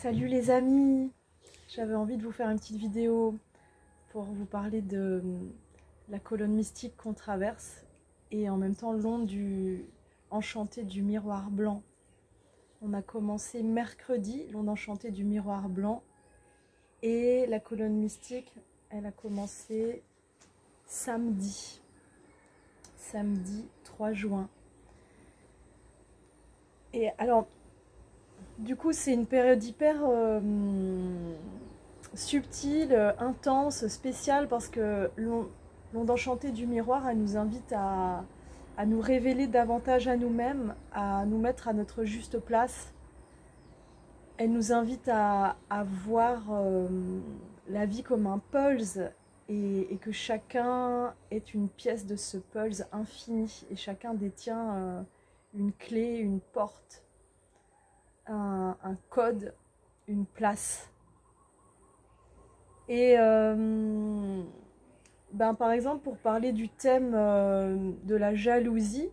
Salut les amis, j'avais envie de vous faire une petite vidéo pour vous parler de la colonne mystique qu'on traverse et en même temps l'onde enchantée du miroir blanc. On a commencé mercredi, l'onde enchantée du miroir blanc, et la colonne mystique, elle a commencé samedi 3 juin. Et alors, du coup, c'est une période hyper subtile, intense, spéciale, parce que l'onde enchantée du miroir, elle nous invite à nous révéler davantage à nous-mêmes, à nous mettre à notre juste place. Elle nous invite à voir la vie comme un pulse et que chacun est une pièce de ce pulse infini et chacun détient une clé, une porte, un code, une place. Et par exemple, pour parler du thème de la jalousie,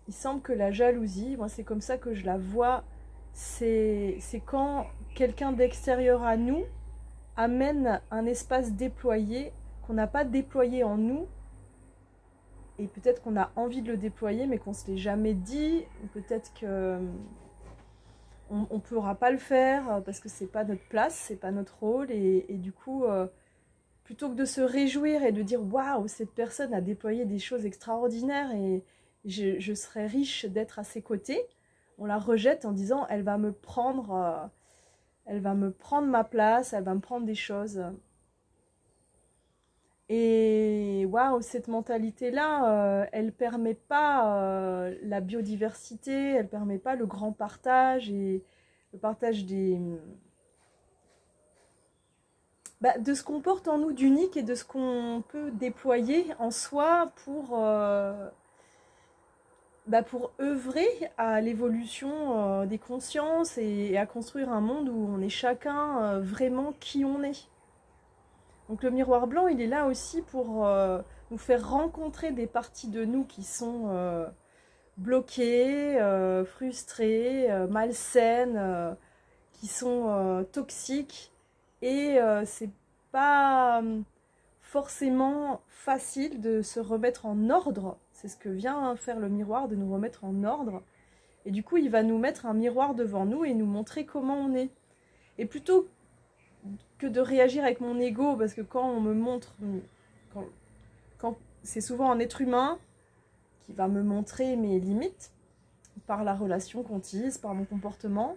il semble que la jalousie, moi c'est comme ça que je la vois, c'est quand quelqu'un d'extérieur à nous amène un espace déployé qu'on n'a pas déployé en nous, et peut-être qu'on a envie de le déployer mais qu'on ne se l'est jamais dit, peut-être que on ne pourra pas le faire parce que c'est pas notre place, c'est pas notre rôle, et du coup plutôt que de se réjouir et de dire waouh, cette personne a déployé des choses extraordinaires et je serais riche d'être à ses côtés, on la rejette en disant elle va me prendre ma place, elle va me prendre des choses. Et waouh, cette mentalité-là, elle permet pas la biodiversité, elle permet pas le grand partage et le partage de ce qu'on porte en nous d'unique et de ce qu'on peut déployer en soi pour œuvrer à l'évolution des consciences et à construire un monde où on est chacun vraiment qui on est. Donc le miroir blanc, il est là aussi pour nous faire rencontrer des parties de nous qui sont bloquées, frustrées, malsaines, qui sont toxiques. Et c'est pas forcément facile de se remettre en ordre. C'est ce que vient faire le miroir, de nous remettre en ordre. Et du coup, il va nous mettre un miroir devant nous et nous montrer comment on est. Et plutôt que de réagir avec mon ego, parce que quand on me montre, quand c'est souvent un être humain qui va me montrer mes limites, par la relation qu'on tisse, par mon comportement,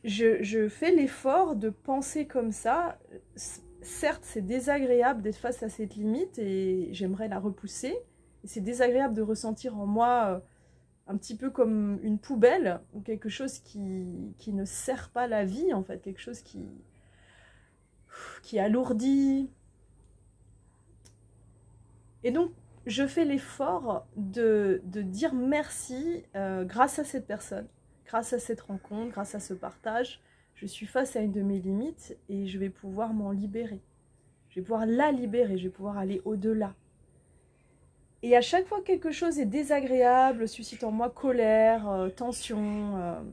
je fais l'effort de penser comme ça. Certes, c'est désagréable d'être face à cette limite et j'aimerais la repousser. Et c'est désagréable de ressentir en moi un petit peu comme une poubelle ou quelque chose qui ne sert pas la vie, en fait. Quelque chose qui alourdit. Et donc, je fais l'effort de dire merci grâce à cette personne. Grâce à cette rencontre, grâce à ce partage, je suis face à une de mes limites et je vais pouvoir m'en libérer. Je vais pouvoir la libérer, je vais pouvoir aller au-delà. Et à chaque fois que quelque chose est désagréable, suscite en moi colère, tension,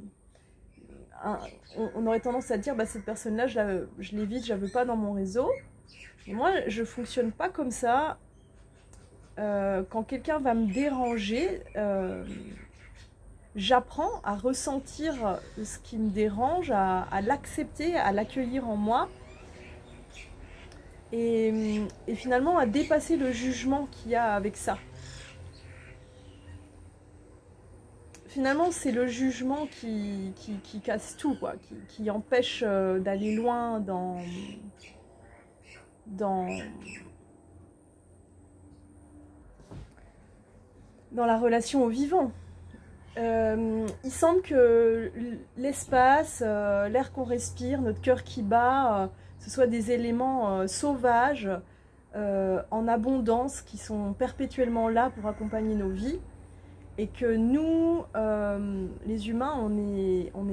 on aurait tendance à dire cette personne-là, je l'évite, je la veux pas dans mon réseau. Et moi, je fonctionne pas comme ça. Quand quelqu'un va me déranger, j'apprends à ressentir ce qui me dérange, à l'accepter, à l'accueillir en moi et finalement à dépasser le jugement qu'il y a avec ça. Finalement, c'est le jugement qui casse tout, quoi, qui empêche d'aller loin dans la relation au vivant. Il semble que l'espace, l'air qu'on respire, notre cœur qui bat, ce soit des éléments sauvages, en abondance, qui sont perpétuellement là pour accompagner nos vies, et que nous, les humains, on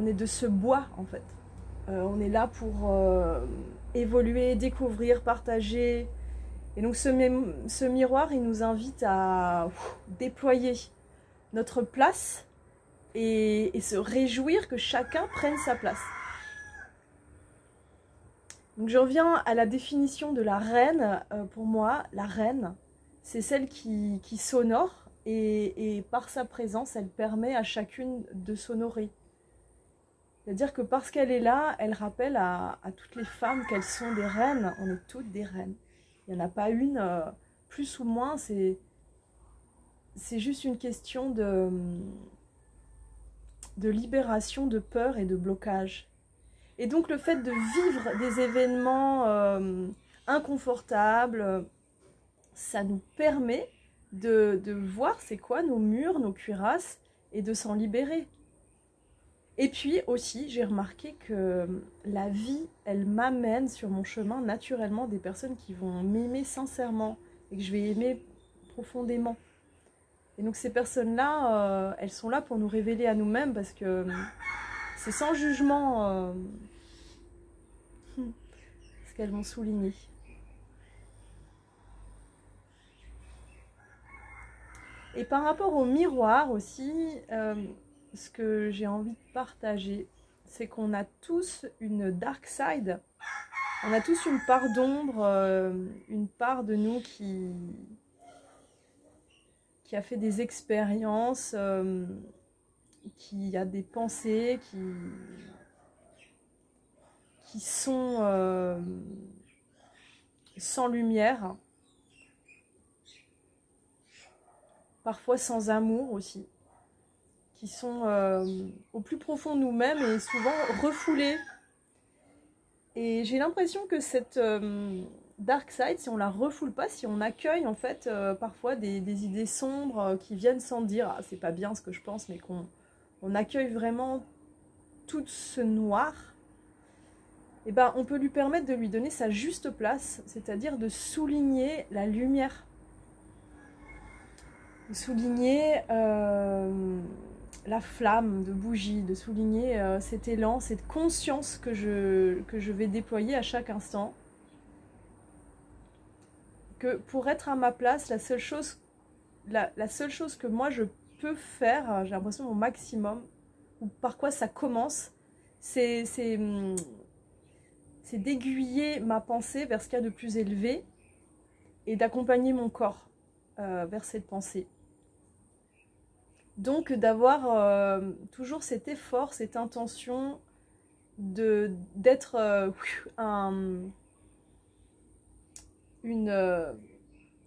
est de ce bois, en fait. On est là pour évoluer, découvrir, partager. Et donc ce miroir, il nous invite à déployer notre place et se réjouir que chacun prenne sa place. Donc je reviens à la définition de la reine. Pour moi, la reine, c'est celle qui s'honore et par sa présence, elle permet à chacune de s'honorer. C'est-à-dire que parce qu'elle est là, elle rappelle à toutes les femmes qu'elles sont des reines. On est toutes des reines. Il n'y en a pas une, plus ou moins, c'est juste une question de libération de peur et de blocage. Et donc le fait de vivre des événements inconfortables, ça nous permet de voir c'est quoi nos murs, nos cuirasses, et de s'en libérer. Et puis aussi, j'ai remarqué que la vie, elle m'amène sur mon chemin naturellement des personnes qui vont m'aimer sincèrement et que je vais aimer profondément. Et donc ces personnes-là, elles sont là pour nous révéler à nous-mêmes parce que c'est sans jugement ce qu'elles vont souligner. Et par rapport au miroir aussi, ce que j'ai envie de partager, c'est qu'on a tous une dark side. On a tous une part d'ombre, une part de nous qui a fait des expériences, qui a des pensées, qui sont sans lumière, parfois sans amour aussi, qui sont au plus profond de nous-mêmes et souvent refoulées. Et j'ai l'impression que cette dark side, si on la refoule pas, si on accueille en fait parfois des idées sombres qui viennent sans dire ah, c'est pas bien ce que je pense, mais qu'on accueille vraiment tout ce noir, et ben on peut lui permettre de lui donner sa juste place, c'est-à-dire de souligner la lumière, de souligner la flamme de bougie, de souligner cet élan, cette conscience que je vais déployer à chaque instant. Que pour être à ma place, la seule chose que moi je peux faire, j'ai l'impression au maximum, ou par quoi ça commence, c'est d'aiguiller ma pensée vers ce qu'il y a de plus élevé et d'accompagner mon corps vers cette pensée. Donc d'avoir toujours cet effort, cette intention d'être un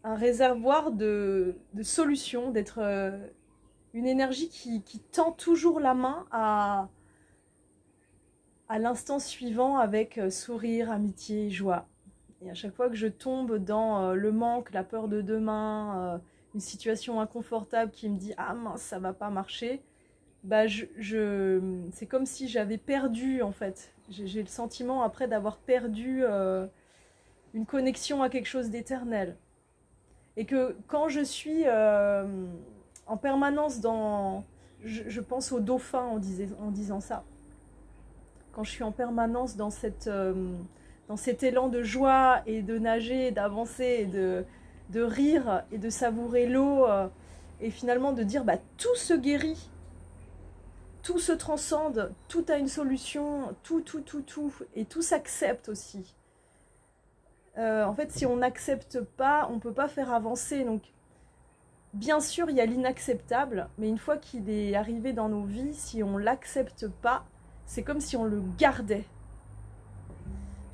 réservoir de solutions, d'être une énergie qui tend toujours la main à l'instant suivant avec sourire, amitié, joie. Et à chaque fois que je tombe dans le manque, la peur de demain, une situation inconfortable qui me dit « Ah mince, ça va pas marcher », bah c'est comme si j'avais perdu en fait. J'ai le sentiment après d'avoir perdu une connexion à quelque chose d'éternel. Et que quand je suis en permanence dans... Je pense au dauphin en disant ça. Quand je suis en permanence dans cet élan de joie et de nager, d'avancer, et de rire et de savourer l'eau et finalement de dire bah, tout se guérit, tout se transcende, tout a une solution, tout, et tout s'accepte aussi. En fait, si on n'accepte pas, on ne peut pas faire avancer. Donc, bien sûr, il y a l'inacceptable, mais une fois qu'il est arrivé dans nos vies, si on ne l'accepte pas, c'est comme si on le gardait.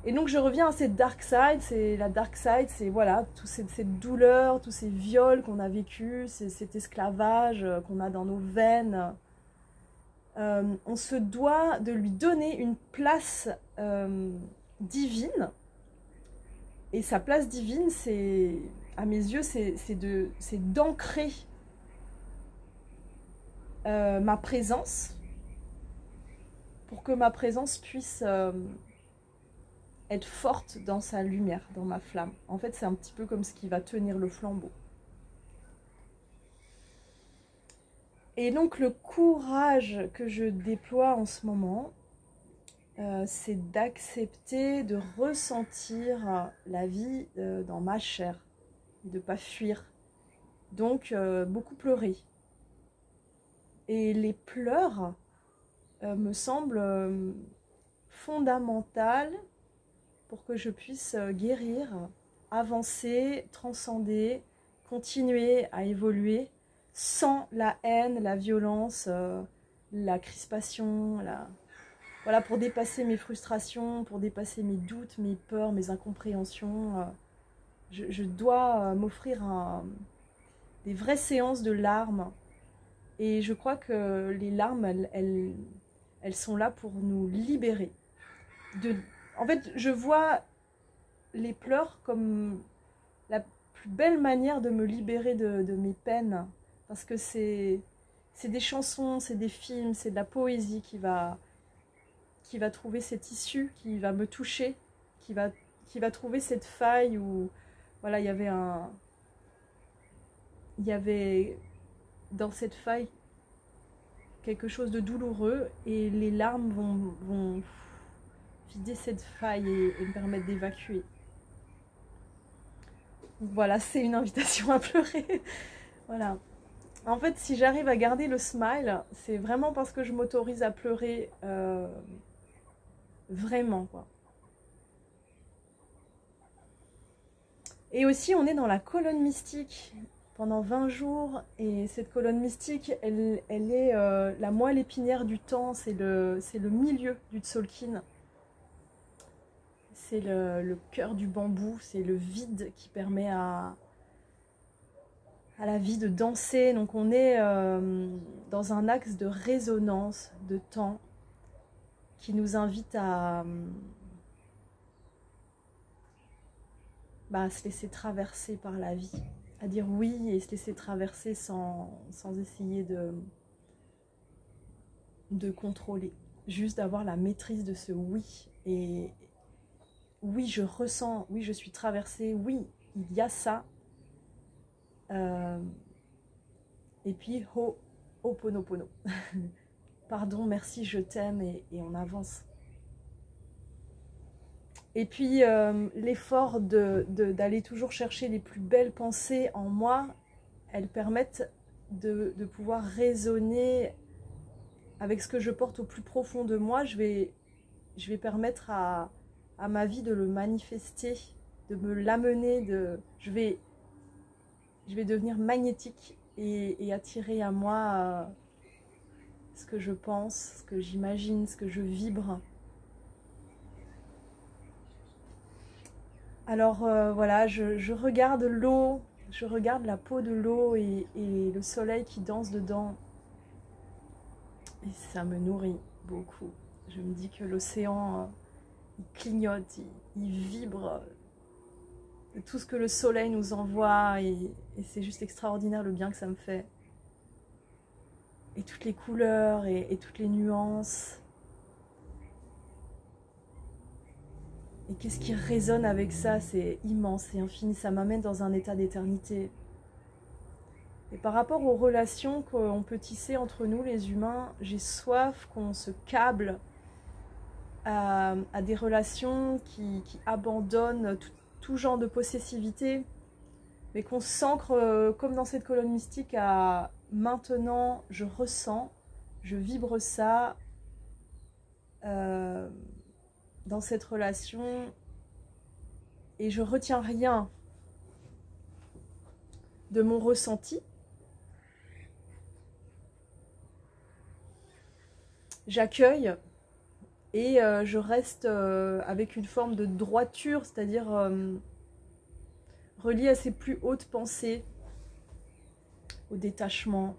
Et donc, je reviens à cette dark side. La dark side, c'est voilà, toute cette douleur, tous ces viols qu'on a vécus, cet esclavage qu'on a dans nos veines. On se doit de lui donner une place divine. Et sa place divine, c'est, à mes yeux, c'est d'ancrer ma présence pour que ma présence puisse être forte dans sa lumière, dans ma flamme. En fait, c'est un petit peu comme ce qui va tenir le flambeau. Et donc, le courage que je déploie en ce moment, c'est d'accepter de ressentir la vie dans ma chair, de ne pas fuir. Donc, beaucoup pleurer. Et les pleurs me semblent fondamentales pour que je puisse guérir, avancer, transcender, continuer à évoluer sans la haine, la violence, la crispation, voilà, pour dépasser mes frustrations, pour dépasser mes doutes, mes peurs, mes incompréhensions. Je dois m'offrir des vraies séances de larmes. Et je crois que les larmes, elles sont là pour nous libérer. En fait, je vois les pleurs comme la plus belle manière de me libérer de mes peines. Parce que c'est des chansons, c'est des films, c'est de la poésie qui va trouver cette issue, qui va me toucher, qui va trouver cette faille où, voilà, il y avait dans cette faille quelque chose de douloureux, et les larmes vont vider cette faille et me permettre d'évacuer. Voilà, c'est une invitation à pleurer. Voilà. En fait, si j'arrive à garder le smile, c'est vraiment parce que je m'autorise à pleurer vraiment, quoi. Et aussi, on est dans la colonne mystique pendant 20 jours, et cette colonne mystique, elle est la moelle épinière du temps, c'est le milieu du Tzolk'in. C'est le cœur du bambou, c'est le vide qui permet à la vie de danser. Donc on est dans un axe de résonance, de temps, qui nous invite à se laisser traverser par la vie, à dire oui et se laisser traverser sans essayer de contrôler, juste d'avoir la maîtrise de ce oui. Et oui, je ressens, oui, je suis traversée, oui, il y a ça. Et puis Ho'oponopono. Pardon, merci, je t'aime, et on avance. Et puis l'effort d'aller toujours chercher les plus belles pensées en moi, elles permettent de pouvoir raisonner avec ce que je porte au plus profond de moi. Je vais permettre à ma vie de le manifester, de me l'amener, je vais devenir magnétique et attirer à moi ce que je pense, ce que j'imagine, ce que je vibre. Alors voilà, je regarde l'eau, je regarde la peau de l'eau et le soleil qui danse dedans. Et ça me nourrit beaucoup. Je me dis que l'océan, il clignote, il vibre de tout ce que le soleil nous envoie, et c'est juste extraordinaire le bien que ça me fait. Et toutes les couleurs et toutes les nuances. Et qu'est-ce qui résonne avec ça? C'est immense, c'est infini, ça m'amène dans un état d'éternité. Et par rapport aux relations qu'on peut tisser entre nous les humains, j'ai soif qu'on se câble à des relations qui abandonnent tout genre de possessivité, mais qu'on s'ancre comme dans cette colonne mystique à maintenant je ressens, je vibre ça dans cette relation, et je retiens rien de mon ressenti. J'accueille et je reste avec une forme de droiture, c'est-à-dire reliée à ses plus hautes pensées, au détachement.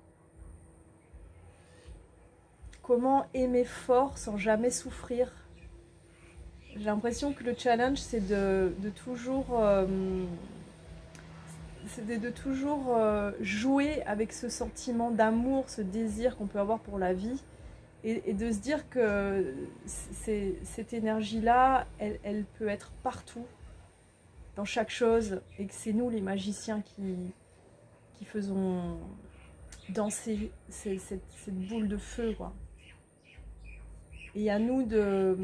Comment aimer fort sans jamais souffrir? J'ai l'impression que le challenge, c'est de toujours jouer avec ce sentiment d'amour, ce désir qu'on peut avoir pour la vie, et de se dire que cette énergie-là, elle peut être partout, dans chaque chose, et que c'est nous les magiciens qui faisons danser cette boule de feu, quoi. Et à nous de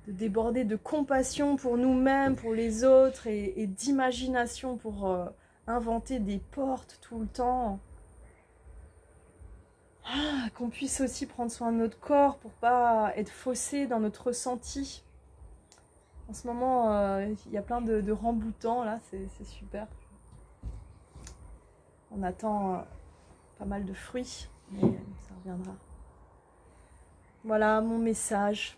déborder de compassion pour nous-mêmes, pour les autres, et d'imagination pour inventer des portes tout le temps, qu'on puisse aussi prendre soin de notre corps pour pas être faussé dans notre ressenti. En ce moment, il y a plein de remboutants, là, c'est super. On attend pas mal de fruits, mais ça reviendra. Voilà mon message.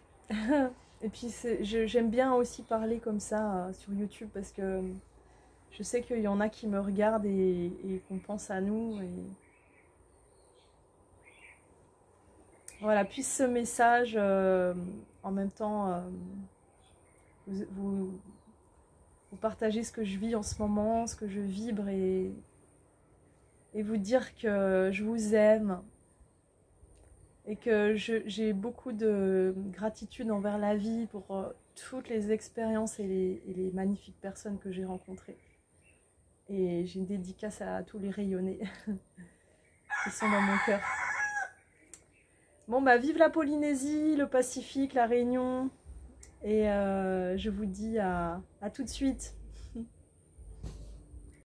Et puis j'aime bien aussi parler comme ça sur YouTube parce que je sais qu'il y en a qui me regardent et qu'on pense à nous. Et... Voilà, puisse ce message en même temps vous partagez ce que je vis en ce moment, ce que je vibre et vous dire que je vous aime et que j'ai beaucoup de gratitude envers la vie pour toutes les expériences et les magnifiques personnes que j'ai rencontrées. Et j'ai une dédicace à tous les rayonnés qui sont dans mon cœur. Bon bah vive la Polynésie, le Pacifique, la Réunion. Et je vous dis à tout de suite.